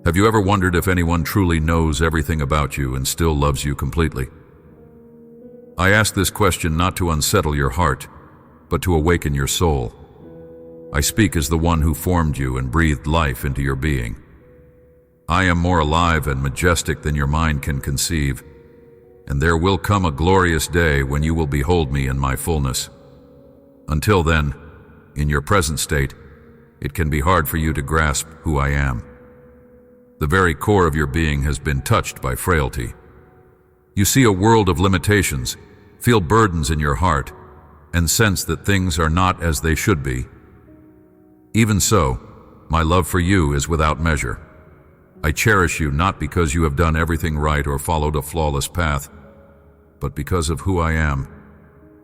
Have you ever wondered if anyone truly knows everything about you and still loves you completely? I ask this question not to unsettle your heart, but to awaken your soul. I speak as the one who formed you and breathed life into your being. I am more alive and majestic than your mind can conceive, and there will come a glorious day when you will behold me in my fullness. Until then, in your present state, it can be hard for you to grasp who I am. The very core of your being has been touched by frailty. You see a world of limitations, feel burdens in your heart, and sense that things are not as they should be. Even so, my love for you is without measure. I cherish you not because you have done everything right or followed a flawless path, but because of who I am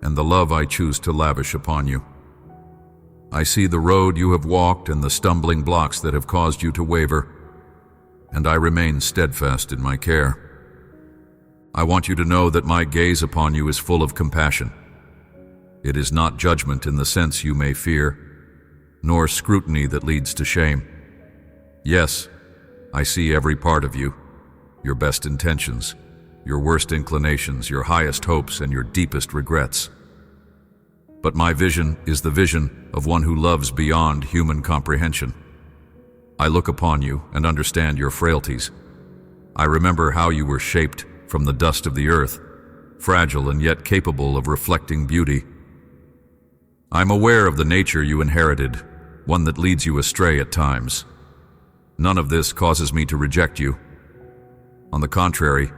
and the love I choose to lavish upon you. I see the road you have walked and the stumbling blocks that have caused you to waver, and I remain steadfast in my care. I want you to know that my gaze upon you is full of compassion. It is not judgment in the sense you may fear, nor scrutiny that leads to shame. Yes, I see every part of you, your best intentions, your worst inclinations, your highest hopes, and your deepest regrets. But my vision is the vision of one who loves beyond human comprehension. I look upon you and understand your frailties. I remember how you were shaped from the dust of the earth, fragile and yet capable of reflecting beauty. I'm aware of the nature you inherited, one that leads you astray at times. None of this causes me to reject you. On the contrary,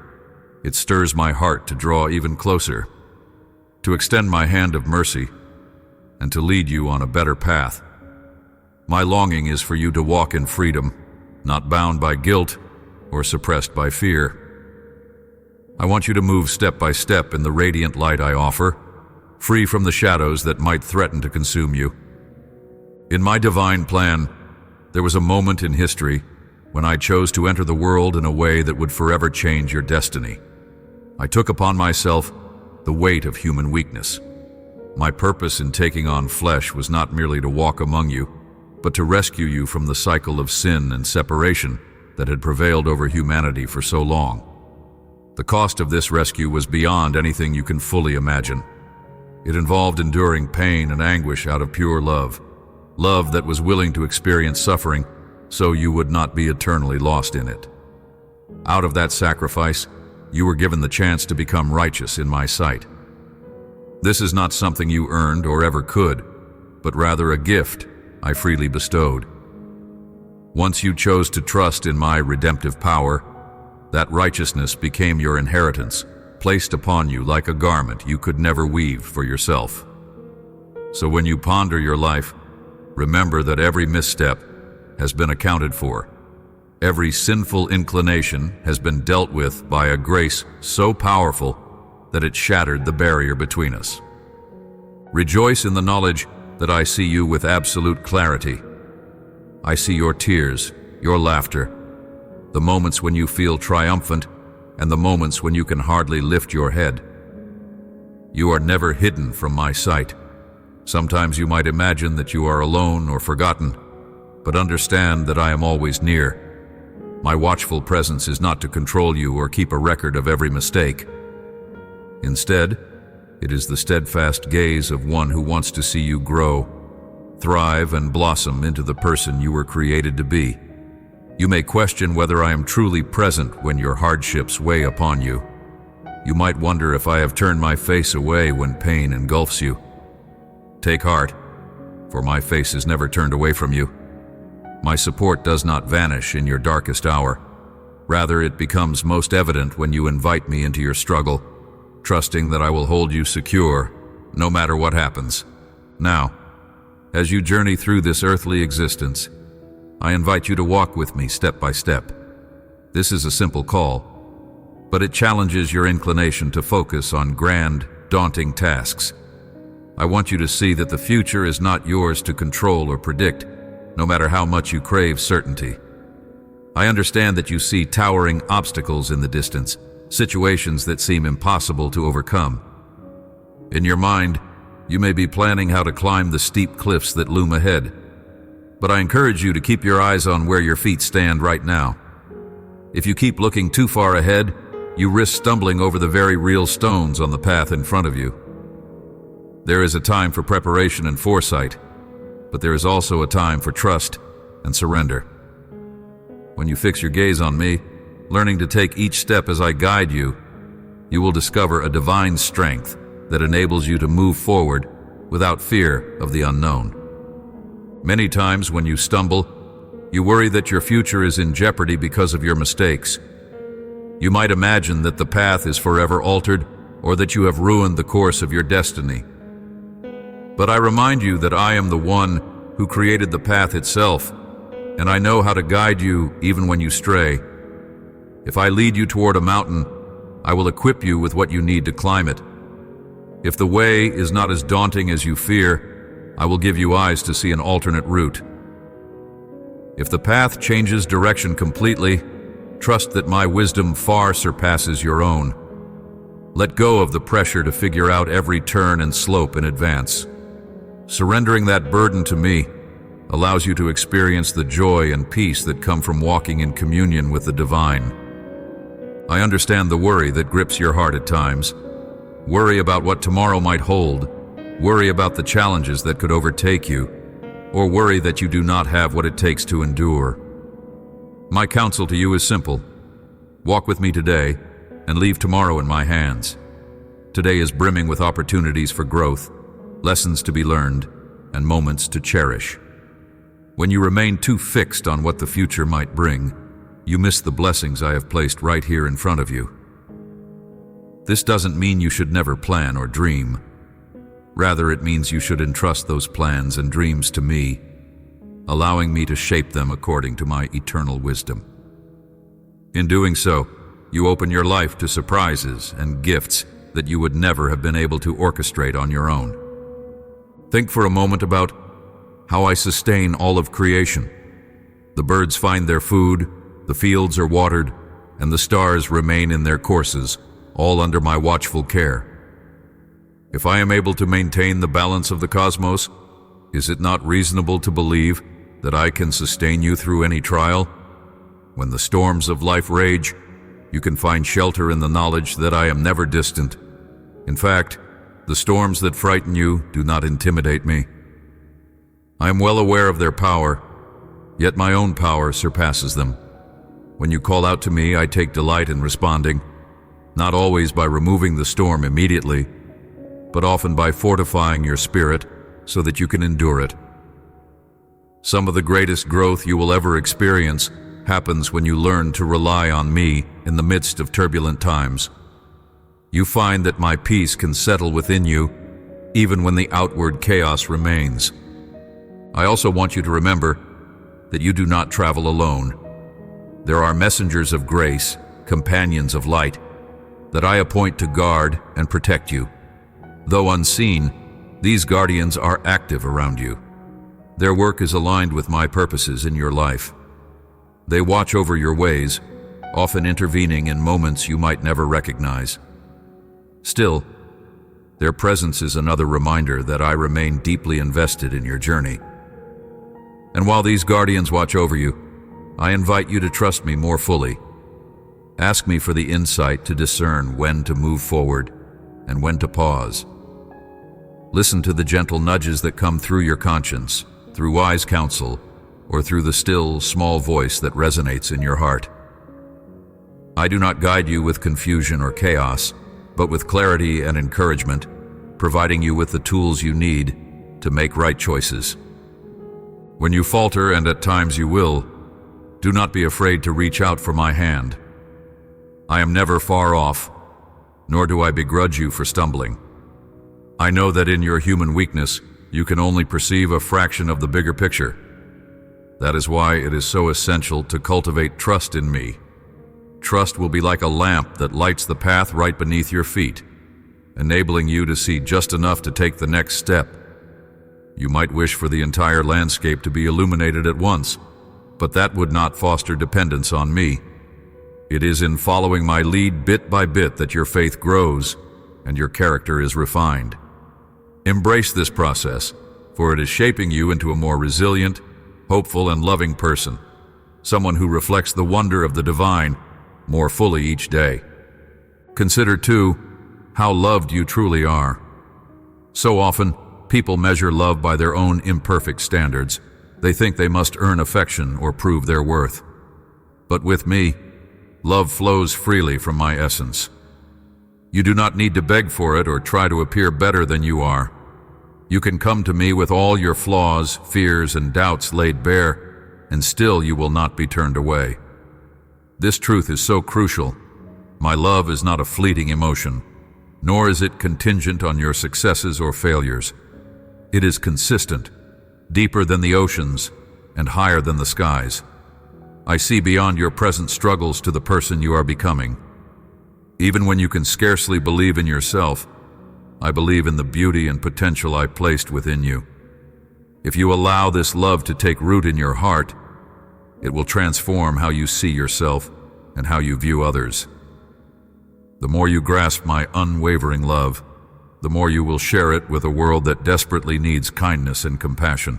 it stirs my heart to draw even closer, to extend my hand of mercy, and to lead you on a better path. My longing is for you to walk in freedom, not bound by guilt or suppressed by fear. I want you to move step by step in the radiant light I offer, free from the shadows that might threaten to consume you. In my divine plan, there was a moment in history when I chose to enter the world in a way that would forever change your destiny. I took upon myself the weight of human weakness. My purpose in taking on flesh was not merely to walk among you, but to rescue you from the cycle of sin and separation that had prevailed over humanity for so long. The cost of this rescue was beyond anything you can fully imagine. It involved enduring pain and anguish out of pure love, love that was willing to experience suffering so you would not be eternally lost in it. Out of that sacrifice, you were given the chance to become righteous in my sight. This is not something you earned or ever could, but rather a gift I freely bestowed. Once you chose to trust in my redemptive power, that righteousness became your inheritance, placed upon you like a garment you could never weave for yourself. So when you ponder your life, remember that every misstep has been accounted for. Every sinful inclination has been dealt with by a grace so powerful that it shattered the barrier between us. Rejoice in the knowledge that I see you with absolute clarity. I see your tears, your laughter, the moments when you feel triumphant, and the moments when you can hardly lift your head. You are never hidden from my sight. Sometimes you might imagine that you are alone or forgotten, but understand that I am always near. My watchful presence is not to control you or keep a record of every mistake. Instead, it is the steadfast gaze of one who wants to see you grow, thrive, and blossom into the person you were created to be. You may question whether I am truly present when your hardships weigh upon you. You might wonder if I have turned my face away when pain engulfs you. Take heart, for my face is never turned away from you. My support does not vanish in your darkest hour. Rather, it becomes most evident when you invite me into your struggle, trusting that I will hold you secure, no matter what happens. Now, as you journey through this earthly existence, I invite you to walk with me step by step. This is a simple call, but it challenges your inclination to focus on grand, daunting tasks. I want you to see that the future is not yours to control or predict, no matter how much you crave certainty. I understand that you see towering obstacles in the distance, situations that seem impossible to overcome. In your mind, you may be planning how to climb the steep cliffs that loom ahead, but I encourage you to keep your eyes on where your feet stand right now. If you keep looking too far ahead, you risk stumbling over the very real stones on the path in front of you. There is a time for preparation and foresight, but there is also a time for trust and surrender. When you fix your gaze on me, learning to take each step as I guide you, you will discover a divine strength that enables you to move forward without fear of the unknown. Many times when you stumble, you worry that your future is in jeopardy because of your mistakes. You might imagine that the path is forever altered or that you have ruined the course of your destiny. But I remind you that I am the one who created the path itself, and I know how to guide you even when you stray. If I lead you toward a mountain, I will equip you with what you need to climb it. If the way is not as daunting as you fear, I will give you eyes to see an alternate route. If the path changes direction completely, trust that my wisdom far surpasses your own. Let go of the pressure to figure out every turn and slope in advance. Surrendering that burden to me allows you to experience the joy and peace that come from walking in communion with the divine. I understand the worry that grips your heart at times. Worry about what tomorrow might hold. Worry about the challenges that could overtake you, or worry that you do not have what it takes to endure. My counsel to you is simple. Walk with me today and leave tomorrow in my hands. Today is brimming with opportunities for growth, lessons to be learned, and moments to cherish. When you remain too fixed on what the future might bring, you miss the blessings I have placed right here in front of you. This doesn't mean you should never plan or dream. Rather, it means you should entrust those plans and dreams to me, allowing me to shape them according to my eternal wisdom. In doing so, you open your life to surprises and gifts that you would never have been able to orchestrate on your own. Think for a moment about how I sustain all of creation. The birds find their food, the fields are watered, and the stars remain in their courses, all under my watchful care. If I am able to maintain the balance of the cosmos, is it not reasonable to believe that I can sustain you through any trial? When the storms of life rage, you can find shelter in the knowledge that I am never distant. In fact, the storms that frighten you do not intimidate me. I am well aware of their power, yet my own power surpasses them. When you call out to me, I take delight in responding, not always by removing the storm immediately, but often by fortifying your spirit so that you can endure it. Some of the greatest growth you will ever experience happens when you learn to rely on me in the midst of turbulent times. You find that my peace can settle within you, even when the outward chaos remains. I also want you to remember that you do not travel alone. There are messengers of grace, companions of light, that I appoint to guard and protect you. Though unseen, these guardians are active around you. Their work is aligned with my purposes in your life. They watch over your ways, often intervening in moments you might never recognize. Still, their presence is another reminder that I remain deeply invested in your journey. And while these guardians watch over you, I invite you to trust me more fully. Ask me for the insight to discern when to move forward and when to pause. Listen to the gentle nudges that come through your conscience, through wise counsel, or through the still, small voice that resonates in your heart. I do not guide you with confusion or chaos, but with clarity and encouragement, providing you with the tools you need to make right choices. When you falter, and at times you will, do not be afraid to reach out for my hand. I am never far off, nor do I begrudge you for stumbling. I know that in your human weakness, you can only perceive a fraction of the bigger picture. That is why it is so essential to cultivate trust in me. Trust will be like a lamp that lights the path right beneath your feet, enabling you to see just enough to take the next step. You might wish for the entire landscape to be illuminated at once, but that would not foster dependence on me. It is in following my lead bit by bit that your faith grows and your character is refined. Embrace this process, for it is shaping you into a more resilient, hopeful, and loving person. someone who reflects the wonder of the divine more fully each day. Consider, too, how loved you truly are. So often, people measure love by their own imperfect standards. They think they must earn affection or prove their worth. But with me, love flows freely from my essence. You do not need to beg for it or try to appear better than you are. You can come to me with all your flaws, fears, and doubts laid bare, and still you will not be turned away. This truth is so crucial. My love is not a fleeting emotion, nor is it contingent on your successes or failures. It is consistent, deeper than the oceans, and higher than the skies. I see beyond your present struggles to the person you are becoming. Even when you can scarcely believe in yourself, I believe in the beauty and potential I placed within you. If you allow this love to take root in your heart, it will transform how you see yourself and how you view others. The more you grasp my unwavering love, the more you will share it with a world that desperately needs kindness and compassion.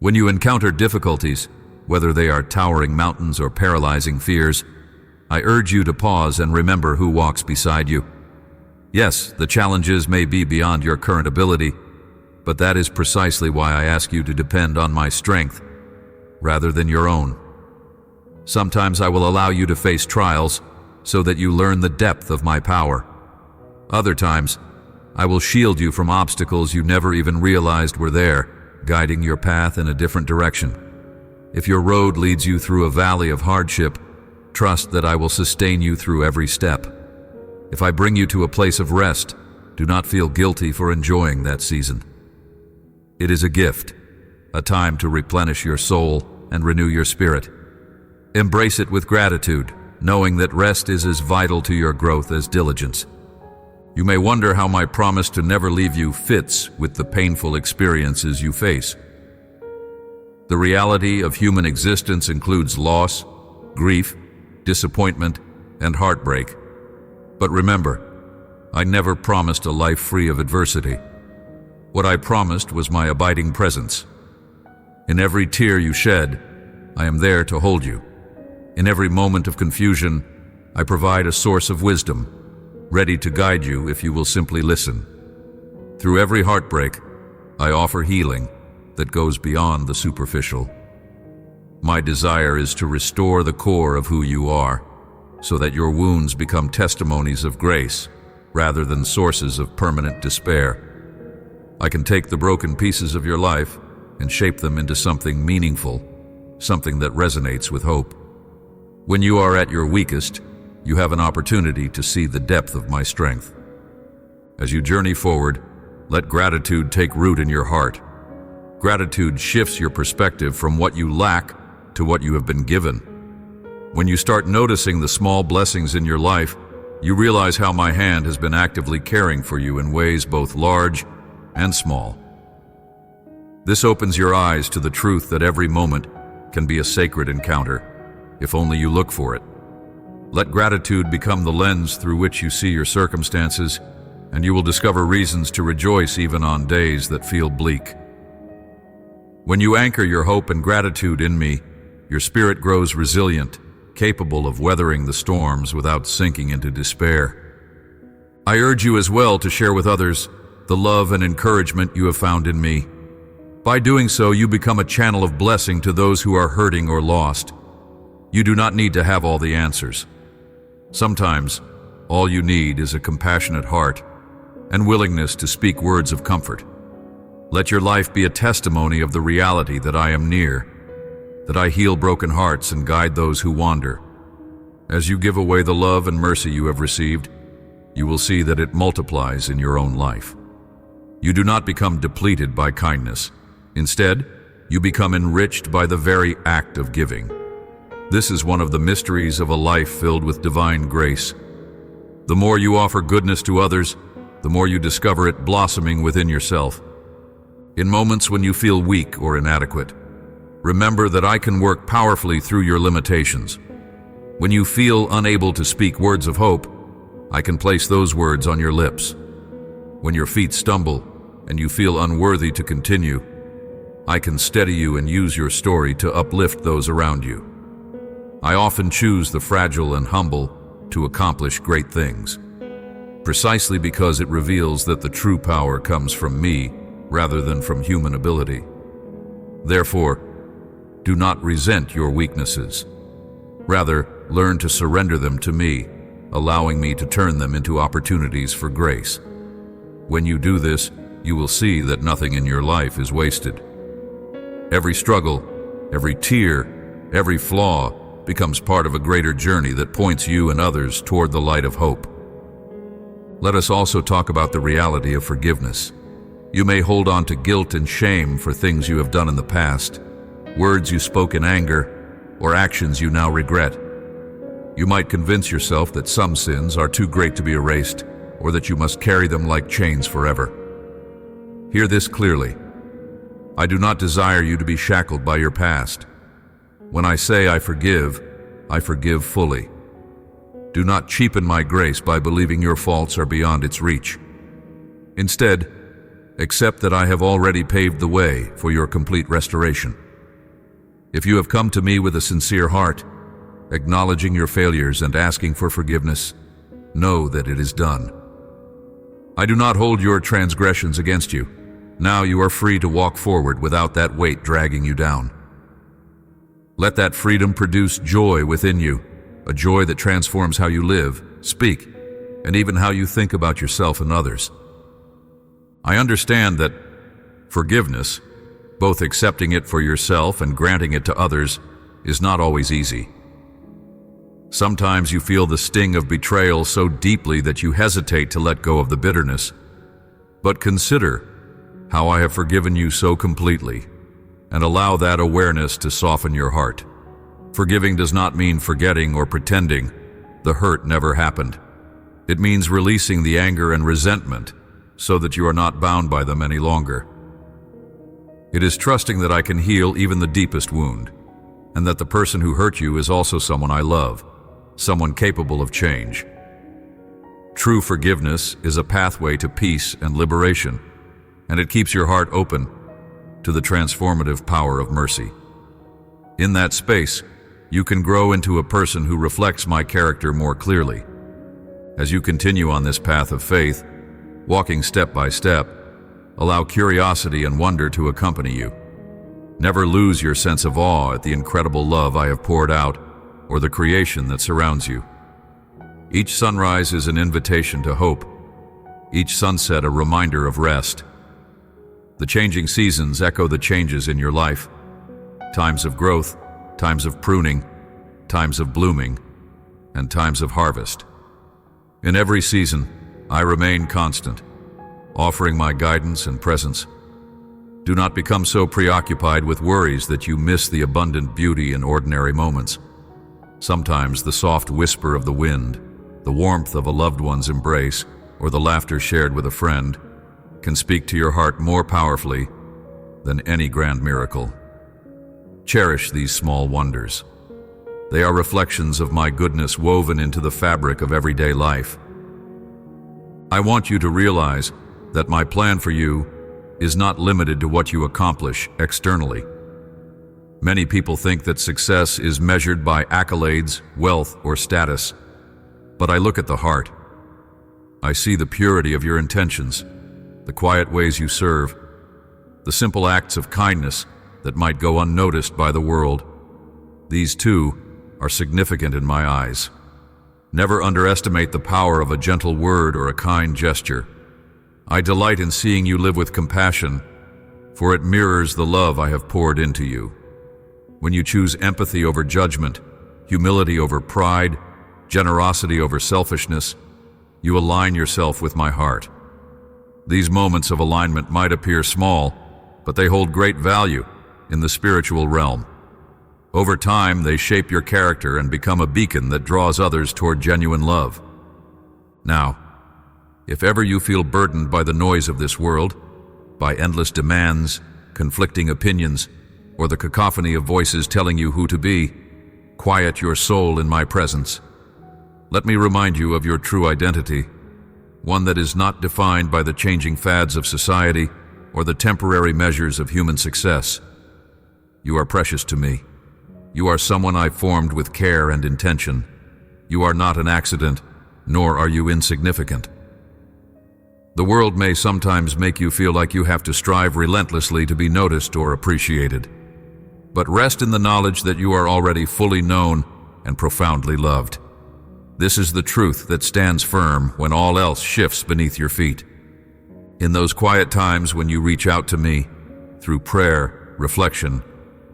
When you encounter difficulties, whether they are towering mountains or paralyzing fears, I urge you to pause and remember who walks beside you. Yes, the challenges may be beyond your current ability, but that is precisely why I ask you to depend on my strength rather than your own. Sometimes I will allow you to face trials so that you learn the depth of my power. Other times, I will shield you from obstacles you never even realized were there, guiding your path in a different direction. If your road leads you through a valley of hardship, trust that I will sustain you through every step. If I bring you to a place of rest, do not feel guilty for enjoying that season. It is a gift, a time to replenish your soul and renew your spirit. Embrace it with gratitude, knowing that rest is as vital to your growth as diligence. You may wonder how my promise to never leave you fits with the painful experiences you face. The reality of human existence includes loss, grief, disappointment, and heartbreak. But remember, I never promised a life free of adversity. What I promised was my abiding presence. In every tear you shed, I am there to hold you. In every moment of confusion, I provide a source of wisdom, ready to guide you if you will simply listen. Through every heartbreak, I offer healing that goes beyond the superficial. My desire is to restore the core of who you are, so that your wounds become testimonies of grace rather than sources of permanent despair. I can take the broken pieces of your life and shape them into something meaningful, something that resonates with hope. When you are at your weakest, you have an opportunity to see the depth of my strength. As you journey forward, let gratitude take root in your heart. Gratitude shifts your perspective from what you lack to what you have been given. When you start noticing the small blessings in your life, you realize how my hand has been actively caring for you in ways both large and small. This opens your eyes to the truth that every moment can be a sacred encounter, if only you look for it. Let gratitude become the lens through which you see your circumstances, and you will discover reasons to rejoice even on days that feel bleak. When you anchor your hope and gratitude in me, your spirit grows resilient, capable of weathering the storms without sinking into despair. I urge you as well to share with others the love and encouragement you have found in me. By doing so, you become a channel of blessing to those who are hurting or lost. You do not need to have all the answers. Sometimes, all you need is a compassionate heart and willingness to speak words of comfort. Let your life be a testimony of the reality that I am near, that I heal broken hearts and guide those who wander. As you give away the love and mercy you have received, you will see that it multiplies in your own life. You do not become depleted by kindness. Instead, you become enriched by the very act of giving. This is one of the mysteries of a life filled with divine grace. The more you offer goodness to others, the more you discover it blossoming within yourself. In moments when you feel weak or inadequate, remember that I can work powerfully through your limitations. When you feel unable to speak words of hope, I can place those words on your lips. When your feet stumble and you feel unworthy to continue, I can steady you and use your story to uplift those around you. I often choose the fragile and humble to accomplish great things, precisely because it reveals that the true power comes from me rather than from human ability. Therefore, do not resent your weaknesses. Rather, learn to surrender them to me, allowing me to turn them into opportunities for grace. When you do this, you will see that nothing in your life is wasted. Every struggle, every tear, every flaw becomes part of a greater journey that points you and others toward the light of hope. Let us also talk about the reality of forgiveness. You may hold on to guilt and shame for things you have done in the past, words you spoke in anger, or actions you now regret. You might convince yourself that some sins are too great to be erased, or that you must carry them like chains forever. Hear this clearly. I do not desire you to be shackled by your past. When I say I forgive fully. Do not cheapen my grace by believing your faults are beyond its reach. Instead, accept that I have already paved the way for your complete restoration. If you have come to me with a sincere heart, acknowledging your failures and asking for forgiveness, know that it is done. I do not hold your transgressions against you. Now you are free to walk forward without that weight dragging you down. Let that freedom produce joy within you, a joy that transforms how you live, speak, and even how you think about yourself and others. I understand that forgiveness, both accepting it for yourself and granting it to others, is not always easy. Sometimes you feel the sting of betrayal so deeply that you hesitate to let go of the bitterness. But consider how I have forgiven you so completely, and allow that awareness to soften your heart. Forgiving does not mean forgetting or pretending the hurt never happened. It means releasing the anger and resentment so that you are not bound by them any longer. It is trusting that I can heal even the deepest wound, and that the person who hurt you is also someone I love, someone capable of change. True forgiveness is a pathway to peace and liberation, and it keeps your heart open to the transformative power of mercy. In that space, you can grow into a person who reflects my character more clearly. As you continue on this path of faith, walking step by step, allow curiosity and wonder to accompany you. Never lose your sense of awe at the incredible love I have poured out or the creation that surrounds you. Each sunrise is an invitation to hope, each sunset a reminder of rest. The changing seasons echo the changes in your life. Times of growth, times of pruning, times of blooming, and times of harvest. In every season, I remain constant, offering my guidance and presence. Do not become so preoccupied with worries that you miss the abundant beauty in ordinary moments. Sometimes the soft whisper of the wind, the warmth of a loved one's embrace, or the laughter shared with a friend can speak to your heart more powerfully than any grand miracle. Cherish these small wonders. They are reflections of my goodness woven into the fabric of everyday life. I want you to realize that my plan for you is not limited to what you accomplish externally. Many people think that success is measured by accolades, wealth, or status. But I look at the heart. I see the purity of your intentions, the quiet ways you serve, the simple acts of kindness that might go unnoticed by the world. These too are significant in my eyes. Never underestimate the power of a gentle word or a kind gesture. I delight in seeing you live with compassion, for it mirrors the love I have poured into you. When you choose empathy over judgment, humility over pride, generosity over selfishness, you align yourself with my heart. These moments of alignment might appear small, but they hold great value in the spiritual realm. Over time, they shape your character and become a beacon that draws others toward genuine love. Now, if ever you feel burdened by the noise of this world, by endless demands, conflicting opinions, or the cacophony of voices telling you who to be, quiet your soul in my presence. Let me remind you of your true identity, one that is not defined by the changing fads of society, or the temporary measures of human success. You are precious to me. You are someone I formed with care and intention. You are not an accident, nor are you insignificant. The world may sometimes make you feel like you have to strive relentlessly to be noticed or appreciated. But rest in the knowledge that you are already fully known and profoundly loved. This is the truth that stands firm when all else shifts beneath your feet. In those quiet times when you reach out to me, through prayer, reflection,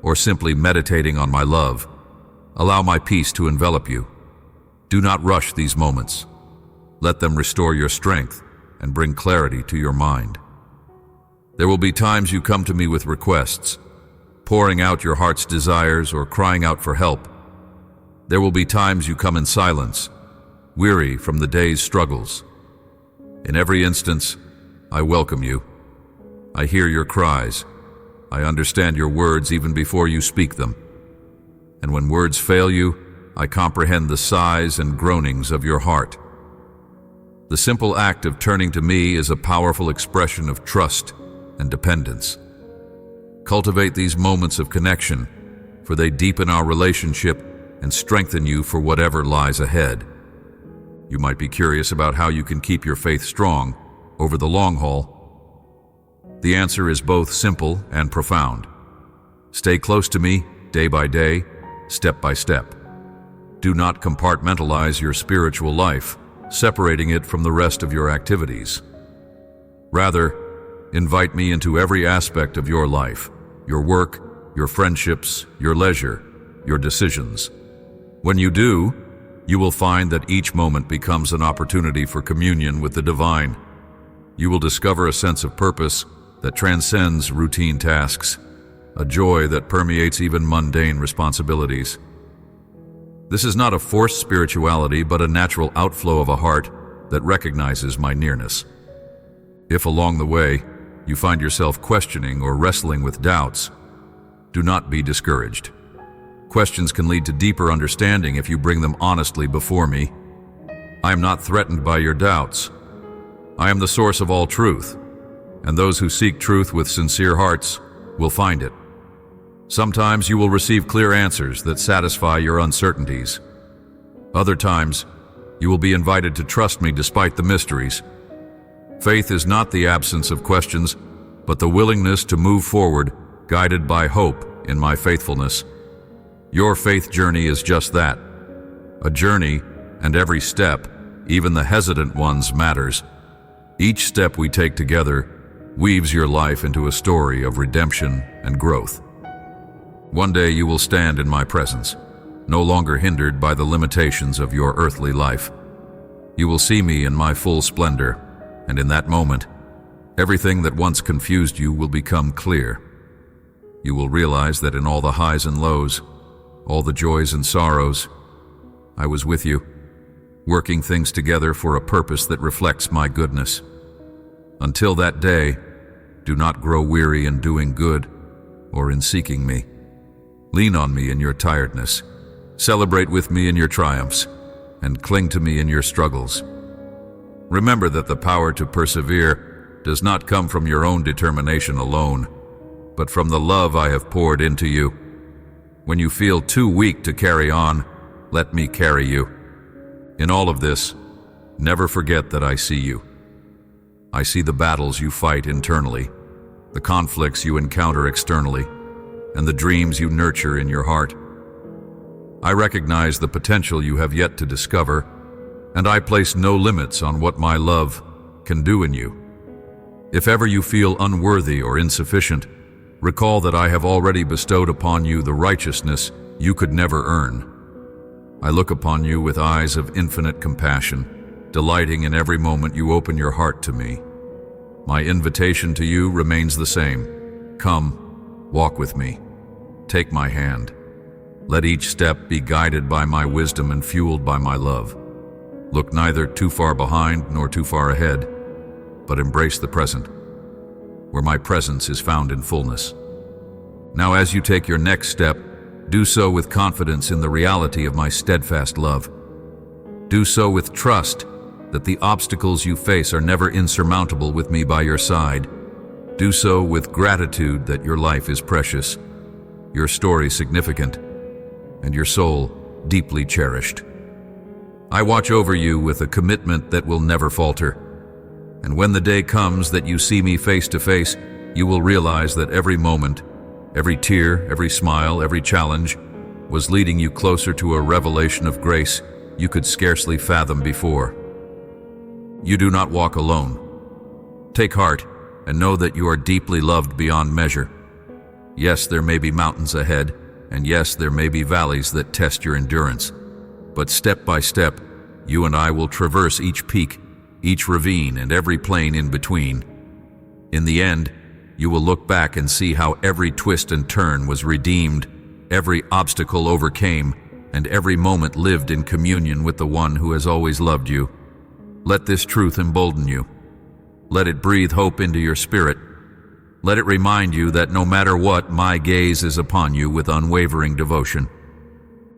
or simply meditating on my love, allow my peace to envelop you. Do not rush these moments. Let them restore your strength and bring clarity to your mind. There will be times you come to me with requests, pouring out your heart's desires or crying out for help. There will be times you come in silence, weary from the day's struggles. In every instance, I welcome you. I hear your cries. I understand your words even before you speak them. And when words fail you, I comprehend the sighs and groanings of your heart. The simple act of turning to me is a powerful expression of trust and dependence. Cultivate these moments of connection, for they deepen our relationship and strengthen you for whatever lies ahead. You might be curious about how you can keep your faith strong over the long haul. The answer is both simple and profound. Stay close to me day by day, step by step. Do not compartmentalize your spiritual life, separating it from the rest of your activities. Rather, invite me into every aspect of your life, your work, your friendships, your leisure, your decisions. When you do, you will find that each moment becomes an opportunity for communion with the divine. You will discover a sense of purpose that transcends routine tasks, a joy that permeates even mundane responsibilities. This is not a forced spirituality, but a natural outflow of a heart that recognizes my nearness. If along the way you find yourself questioning or wrestling with doubts, do not be discouraged. Questions can lead to deeper understanding if you bring them honestly before me. I am not threatened by your doubts. I am the source of all truth, and those who seek truth with sincere hearts will find it. Sometimes you will receive clear answers that satisfy your uncertainties. Other times, you will be invited to trust me despite the mysteries. Faith is not the absence of questions, but the willingness to move forward, guided by hope in my faithfulness. Your faith journey is just that, a journey, and every step, even the hesitant ones, matters. Each step we take together weaves your life into a story of redemption and growth. One day you will stand in my presence, no longer hindered by the limitations of your earthly life. You will see me in my full splendor, and in that moment, everything that once confused you will become clear. You will realize that in all the highs and lows, all the joys and sorrows, I was with you, working things together for a purpose that reflects my goodness. Until that day, do not grow weary in doing good or in seeking me. Lean on me in your tiredness, celebrate with me in your triumphs, and cling to me in your struggles. Remember that the power to persevere does not come from your own determination alone, but from the love I have poured into you. When you feel too weak to carry on, let me carry you. In all of this, never forget that I see you. I see the battles you fight internally, the conflicts you encounter externally, and the dreams you nurture in your heart. I recognize the potential you have yet to discover, and I place no limits on what my love can do in you. If ever you feel unworthy or insufficient, recall that I have already bestowed upon you the righteousness you could never earn. I look upon you with eyes of infinite compassion, delighting in every moment you open your heart to me. My invitation to you remains the same. Come, walk with me. Take my hand. Let each step be guided by my wisdom and fueled by my love. Look neither too far behind nor too far ahead, but embrace the present, where my presence is found in fullness. Now, as you take your next step, do so with confidence in the reality of my steadfast love. Do so with trust that the obstacles you face are never insurmountable with me by your side. Do so with gratitude that your life is precious, your story significant, and your soul deeply cherished. I watch over you with a commitment that will never falter. And when the day comes that you see me face to face, you will realize that every moment, every tear, every smile, every challenge was leading you closer to a revelation of grace you could scarcely fathom before. You do not walk alone. Take heart and know that you are deeply loved beyond measure. Yes, there may be mountains ahead, and yes, there may be valleys that test your endurance. But step by step, you and I will traverse each peak, each ravine, and every plain in between. In the end, you will look back and see how every twist and turn was redeemed, every obstacle overcame, and every moment lived in communion with the one who has always loved you. Let this truth embolden you. Let it breathe hope into your spirit. Let it remind you that no matter what, my gaze is upon you with unwavering devotion.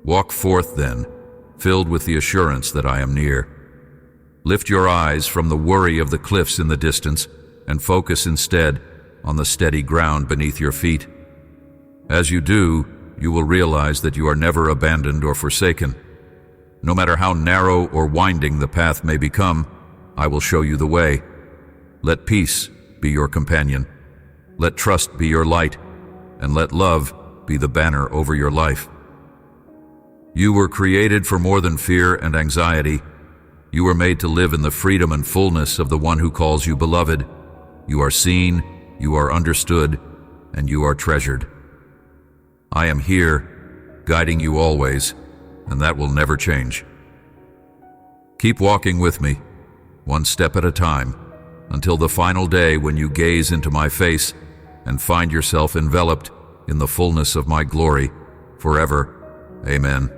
Walk forth then, filled with the assurance that I am near. Lift your eyes from the worry of the cliffs in the distance and focus instead on the steady ground beneath your feet. As you do, you will realize that you are never abandoned or forsaken. No matter how narrow or winding the path may become, I will show you the way. Let peace be your companion. Let trust be your light, and let love be the banner over your life. You were created for more than fear and anxiety. You were made to live in the freedom and fullness of the one who calls you beloved. You are seen, you are understood, and you are treasured. I am here, guiding you always, and that will never change. Keep walking with me, one step at a time, until the final day when you gaze into my face and find yourself enveloped in the fullness of my glory forever. Amen.